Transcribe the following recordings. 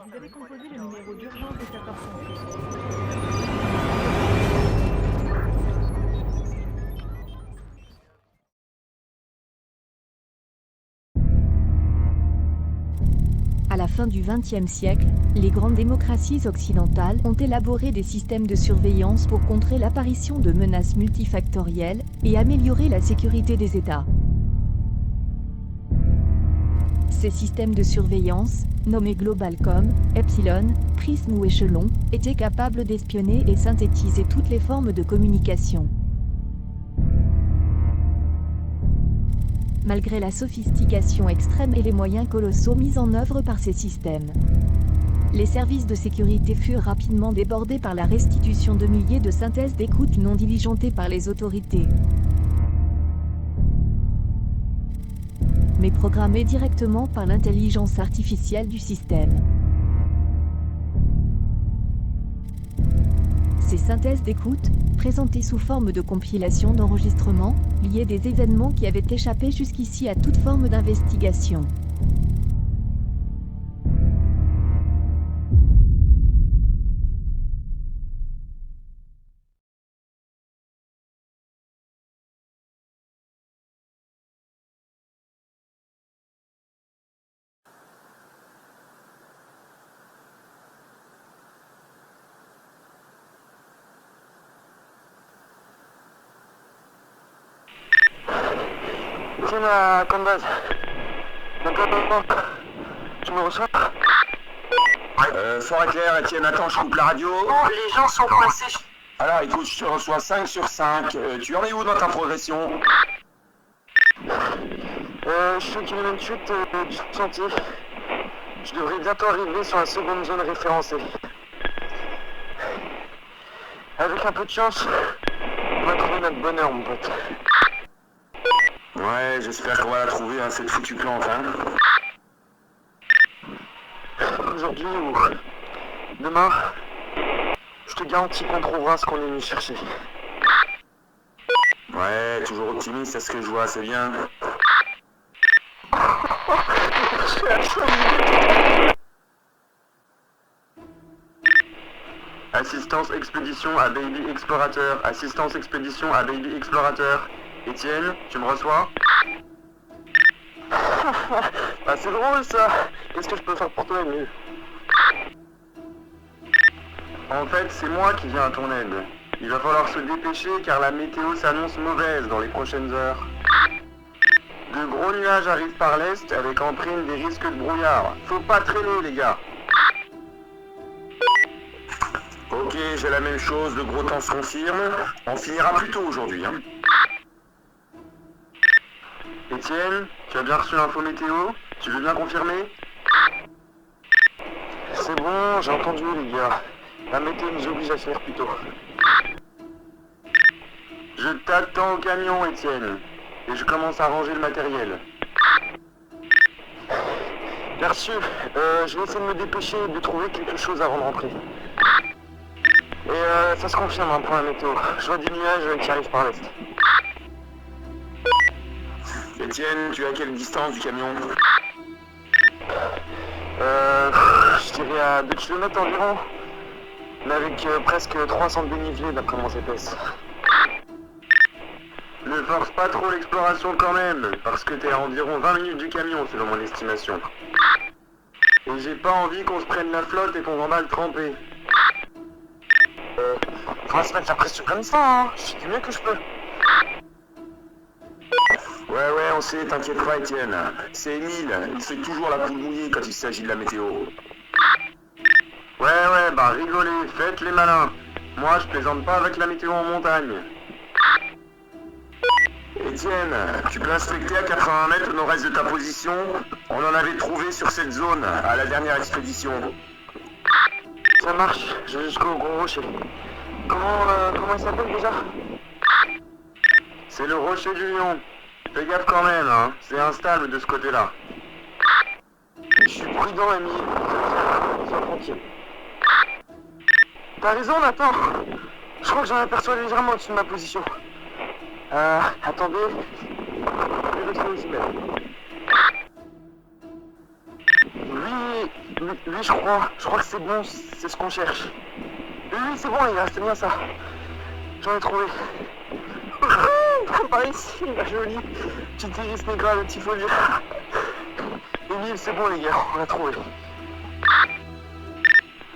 Vous avez composé le numéro d'urgence des sapeurs-pompiers. À la fin du XXe siècle, les grandes démocraties occidentales ont élaboré des systèmes de surveillance pour contrer l'apparition de menaces multifactorielles et améliorer la sécurité des États. Ces systèmes de surveillance, nommés Globalcom, Epsilon, Prism ou Échelon, étaient capables d'espionner et synthétiser toutes les formes de communication. Malgré la sophistication extrême et les moyens colossaux mis en œuvre par ces systèmes, les services de sécurité furent rapidement débordés par la restitution de milliers de synthèses d'écoute non diligentées par les autorités, mais programmées directement par l'intelligence artificielle du système. Ces synthèses d'écoute, présentées sous forme de compilation d'enregistrements, liaient des événements qui avaient échappé jusqu'ici à toute forme d'investigation. Tiens, à Combase. D'accord, tu me reçois? Fort éclair, Étienne, attends, je coupe la radio. Oh, les gens sont coincés. Alors écoute, je te reçois 5 sur 5. Tu en es où dans ta progression? Je suis au kilomètre 8 du chantier. Je devrais bientôt arriver sur la seconde zone référencée. Avec un peu de chance, on va trouver notre bonheur, mon pote. Ouais, j'espère qu'on va la trouver, hein, cette foutue plante, hein. Aujourd'hui ou demain, je te garantis qu'on trouvera ce qu'on est venu chercher. Ouais, toujours optimiste, c'est ce que je vois, c'est bien. Assistance expédition à Baby Explorateur. Assistance expédition à Baby Explorateur. Étienne, tu me reçois? Ah, c'est drôle ça. Qu'est-ce que je peux faire pour toi, Emile? En fait, c'est moi qui viens à ton aide. Il va falloir se dépêcher car la météo s'annonce mauvaise dans les prochaines heures. De gros nuages arrivent par l'est avec en prime des risques de brouillard. Faut pas traîner, les gars. Ok, j'ai la même chose, le gros temps se confirme. On finira plus tôt aujourd'hui, hein. Étienne, tu as bien reçu l'info météo? Tu veux bien confirmer? C'est bon, j'ai entendu, les gars. La météo nous oblige à finir plus tôt. Je t'attends au camion, Étienne. Et je commence à ranger le matériel. Perçu, je vais essayer de me dépêcher de trouver quelque chose avant de rentrer. Et ça se confirme hein, pour la météo. Je vois des nuages qui arrivent par l'est. Étienne, tu es à quelle distance du camion? Je dirais à 2 km environ. Mais avec presque 300 de dénivelé d'après mon GPS. Ne force pas trop l'exploration quand même, parce que t'es à environ 20 minutes du camion selon mon estimation. Et j'ai pas envie qu'on se prenne la flotte et qu'on va mal tremper. On va se mettre la pression comme ça, hein. Je fais du mieux que je peux. Ouais, on sait, t'inquiète pas, Étienne. C'est Émile, il fait toujours la poule mouillée quand il s'agit de la météo. Ouais, bah rigolez, faites les malins. Moi, je plaisante pas avec la météo en montagne. Étienne, tu peux inspecter à 80 mètres au nord-est de ta position. On en avait trouvé sur cette zone à la dernière expédition. Ça marche, je vais jusqu'au gros rocher. Comment il s'appelle déjà? C'est le rocher du lion. Fais gaffe quand même, hein. C'est instable de ce côté-là. Je suis prudent, ami. Sois tranquille. T'as raison, Nathan. Je crois que j'en aperçois légèrement au-dessus de ma position. Attendez. Je vais essayer aussi, même. Oui, Lui, je crois que c'est bon, c'est ce qu'on cherche. Oui, c'est bon les gars, c'est bien ça. J'en ai trouvé. Par ici, la jolie petite iris négra, le petit folier. Émile, c'est bon les gars, on l'a trouvé.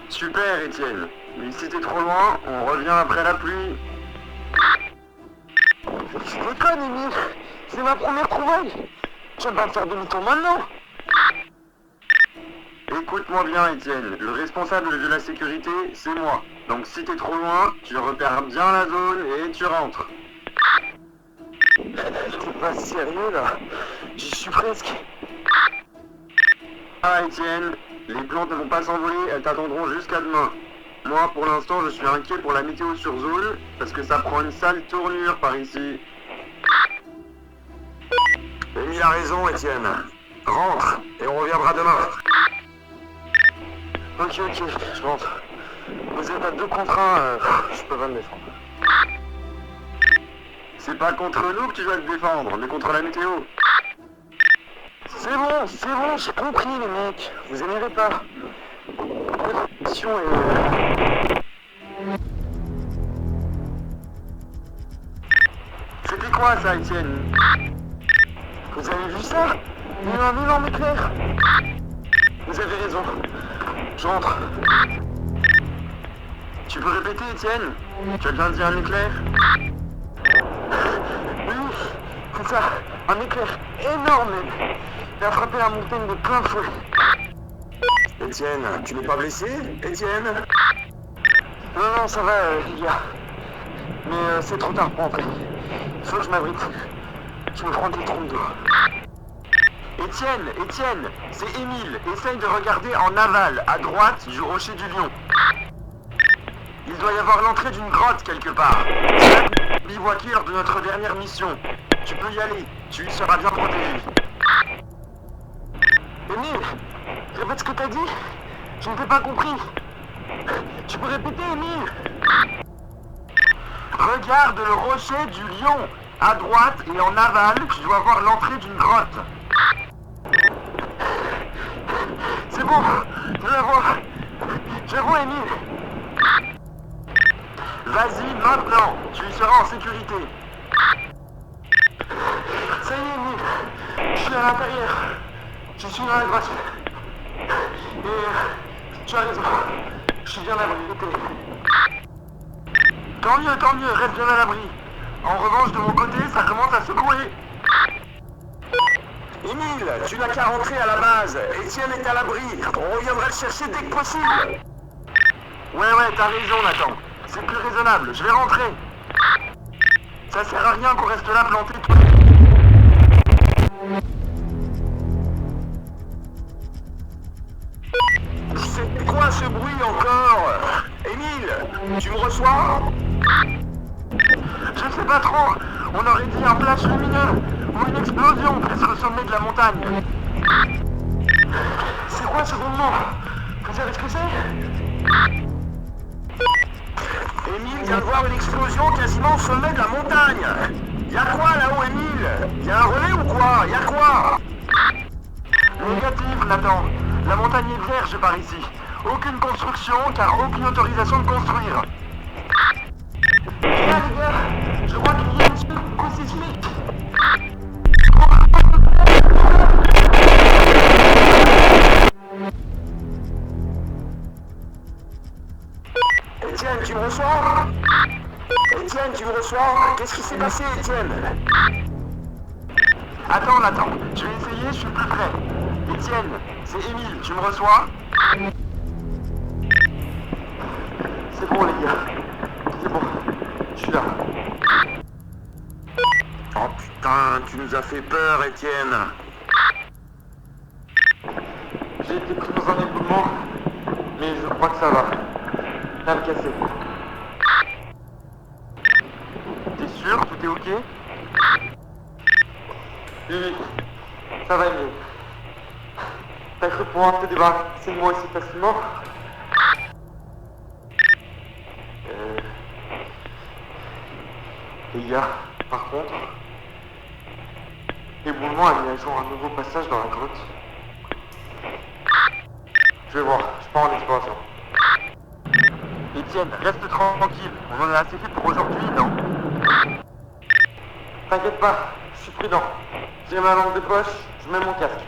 Super, Étienne. Mais si t'es trop loin, on revient après la pluie. Tu déconnes, Émile. C'est ma première trouvaille. Tu vas pas me faire demi-tour maintenant. Écoute-moi bien, Étienne. Le responsable de la sécurité, c'est moi. Donc si t'es trop loin, tu repères bien la zone et tu rentres. T'es pas sérieux là? J'y suis presque. Ah, Étienne, les plantes ne vont pas s'envoler, elles t'attendront jusqu'à demain. Moi, pour l'instant, je suis inquiet pour la météo sur zone, parce que ça prend une sale tournure par ici. Émile a raison, Étienne. Rentre, et on reviendra demain. Ok, je rentre. Vous êtes à 2 contre 1, je peux pas me défendre. C'est pas contre nous que tu dois te défendre, mais contre la météo. C'est bon, j'ai compris les mecs. Vous énervez pas. La mission est... C'était quoi ça, Étienne? Vous avez vu ça? Il y a eu un énorme éclair. Vous avez raison. Je rentre. Tu peux répéter, Étienne? Tu as bien dit un éclair? Oui, c'est ça. Un éclair énorme même. Il a frappé la montagne de plein fouet. Étienne, tu n'es pas blessé, Étienne? Non, ça va, les gars. Mais c'est trop tard pour entrer. Faut que je m'abrite. Je me prends des trompes d'eau. Étienne, c'est Émile. Essaye de regarder en aval, à droite du rocher du lion. Il doit y avoir l'entrée d'une grotte quelque part. Bivouaqué lors de notre dernière mission. Tu peux y aller, tu y seras bien protégé. Émile, répète ce que t'as dit. Je ne t'ai pas compris. Tu peux répéter, Émile? Regarde le rocher du lion. À droite et en aval, tu dois voir l'entrée d'une grotte. C'est bon, je la vois. Je la vois, Émile. Vas-y maintenant, tu y seras en sécurité. Ça y est, Émile. Je suis à l'intérieur. Je suis dans la grotte. Et tu as raison. Je suis bien abrité. Tant mieux, reste bien à l'abri. En revanche, de mon côté, ça commence à secouer. Émile, tu n'as qu'à rentrer à la base. Étienne est à l'abri. On reviendra le chercher dès que possible. Ouais, t'as raison, Nathan. C'est plus raisonnable, je vais rentrer. Ça sert à rien qu'on reste là planté tout. C'est quoi ce bruit encore? Émile, tu me reçois? Je sais pas trop. On aurait dit un flash lumineux ou une explosion presque au sommet de la montagne. C'est quoi ce grondement? Vous savez ce que c'est? Émile vient de voir une explosion quasiment au sommet de la montagne. Y'a quoi là-haut, Émile? Y'a un relais ou quoi? Y'a quoi? Négatif, Nathan. La montagne est vierge par ici. Aucune construction, car aucune autorisation de construire. Là, les gars, je crois qu'il y a une secousse sismique. Étienne, tu me reçois? Étienne, tu me reçois? Qu'est-ce qui s'est passé, Étienne? Attends, Nathan. Je vais essayer, je suis plus près. Étienne, c'est Émile, tu me reçois? C'est bon, les gars. C'est bon. Je suis là. Oh putain, tu nous as fait peur, Étienne. J'ai été pris dans un éboulement, mais je crois que ça va. Rien de cassé. T'es sûr? Tout est ok? Oui, ça va mieux. T'as cru pouvoir te débarrasser de moi aussi facilement? Les gars, par contre, l'éboulement a mis à jour un nouveau passage dans la grotte. Je Je vais voir, je pars en exploration. Étienne, reste tranquille. On en a assez fait pour aujourd'hui, non? T'inquiète pas, je suis prudent. J'ai ma lampe de poche, je mets mon casque.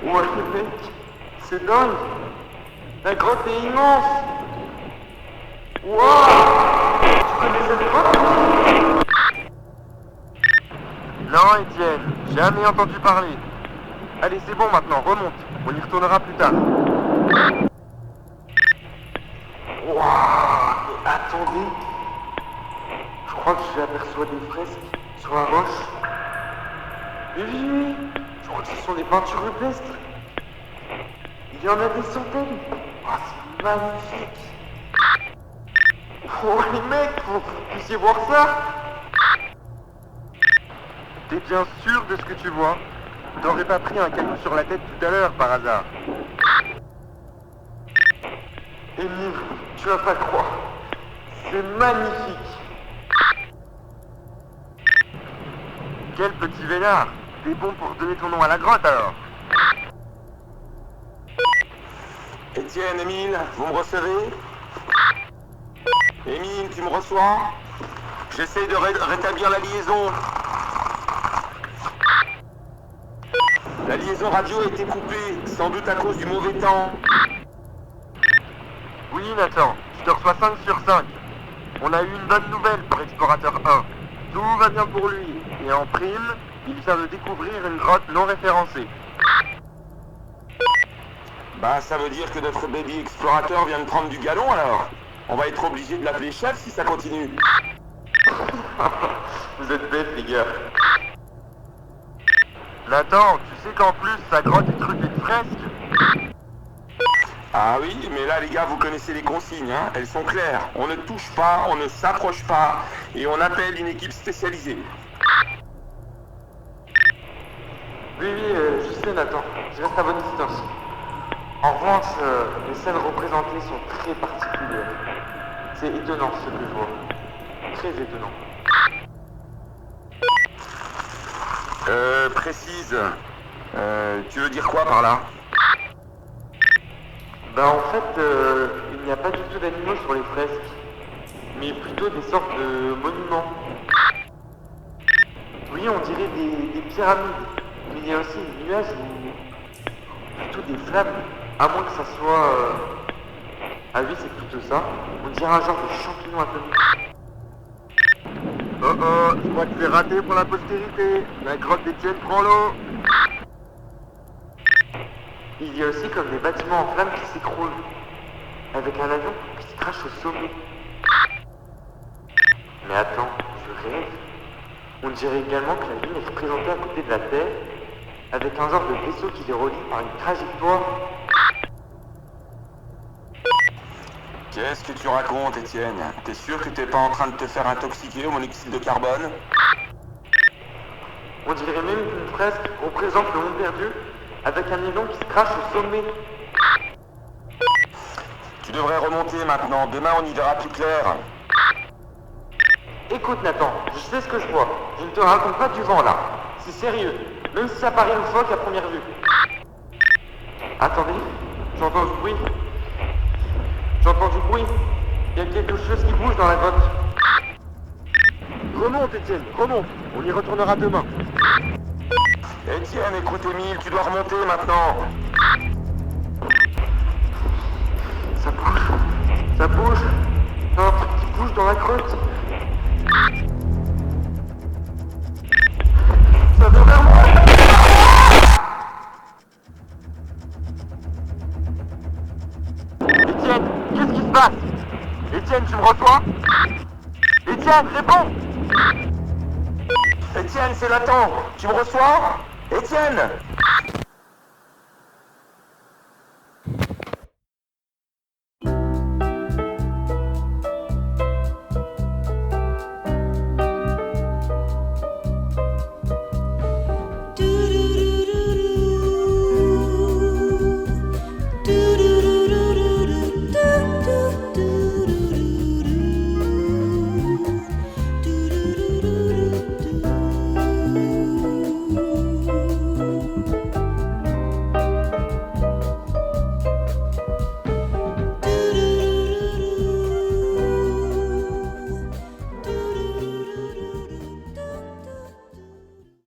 Ouais, mec, c'est dingue. La grotte est immense. Waouh! Tu connais cette grotte? Non, Étienne, jamais entendu parler. Allez, c'est bon maintenant, remonte. On y retournera plus tard. Waouh! Mais attendez. Je crois que j'aperçois des fresques sur la roche. Mais oui, je crois que ce sont des peintures rupestres. Il y en a des centaines. Ah, c'est magnifique. Oh les mecs, vous puissiez voir ça. T'es bien sûr de ce que tu vois? T'aurais pas pris un caillou sur la tête tout à l'heure par hasard? Émile, tu vas pas croire. C'est magnifique. Quel petit vénard! T'es bon pour donner ton nom à la grotte alors? Étienne, Émile, vous me recevez? Émile, tu me reçois? J'essaye de rétablir la liaison. La liaison radio a été coupée, sans doute à cause du mauvais temps. Oui, Nathan, je te reçois 5 sur 5. On a eu une bonne nouvelle pour Explorateur 1. Tout va bien pour lui. Et en prime, il vient de découvrir une grotte non référencée. Bah, ça veut dire que notre baby explorateur vient de prendre du galon alors. On va être obligé de l'appeler chef si ça continue. Vous êtes bêtes, les gars. Nathan, tu sais qu'en plus, sa grotte est truquée de fresques? Ah oui, mais là, les gars, vous connaissez les consignes, hein. Elles sont claires. On ne touche pas, on ne s'approche pas, et on appelle une équipe spécialisée. Oui, je sais, Nathan. Je reste à bonne distance. En revanche, les scènes représentées sont très particulières. C'est étonnant ce que je vois. Très étonnant. Précise. Tu veux dire quoi par là? Ben en fait, il n'y a pas du tout d'animaux sur les fresques, mais plutôt des sortes de monuments. Oui, on dirait des pyramides, mais il y a aussi des nuages ou plutôt des flammes, à moins que ça soit... Ah oui, c'est plutôt ça. On dirait un genre de champignon inconnu. Oh oh, je crois que c'est raté pour la postérité. La grotte d'Étienne prend l'eau. Il y a aussi comme des bâtiments en flammes qui s'écroulent, avec un avion qui se crache au sommet. Mais attends, je rêve. On dirait également que la Lune est représentée à côté de la Terre, avec un genre de vaisseau qui les relie par une trajectoire. Qu'est-ce que tu racontes, Étienne? T'es sûr que t'es pas en train de te faire intoxiquer au monoxyde de carbone? On dirait même qu'une fresque représente le monde perdu, avec un avion qui se crache au sommet. Tu devrais remonter maintenant, demain on y verra plus clair. Écoute Nathan, je sais ce que je vois. Je ne te raconte pas du vent là. C'est sérieux, même si ça paraît loufoque à première vue. Attendez, j'entends du bruit. J'entends du bruit. Il y a quelque chose qui bouge dans la grotte. Remonte, Étienne, remonte. On y retournera demain. Étienne, écoute Émile, tu dois remonter maintenant. Ça bouge. Ça bouge. Il y a un truc qui bouge dans la grotte. Ça vient vers moi. Étienne, qu'est-ce qui se passe? Étienne, tu me reçois? Étienne, réponds! Étienne, c'est Nathan. Tu me reçois? Étienne!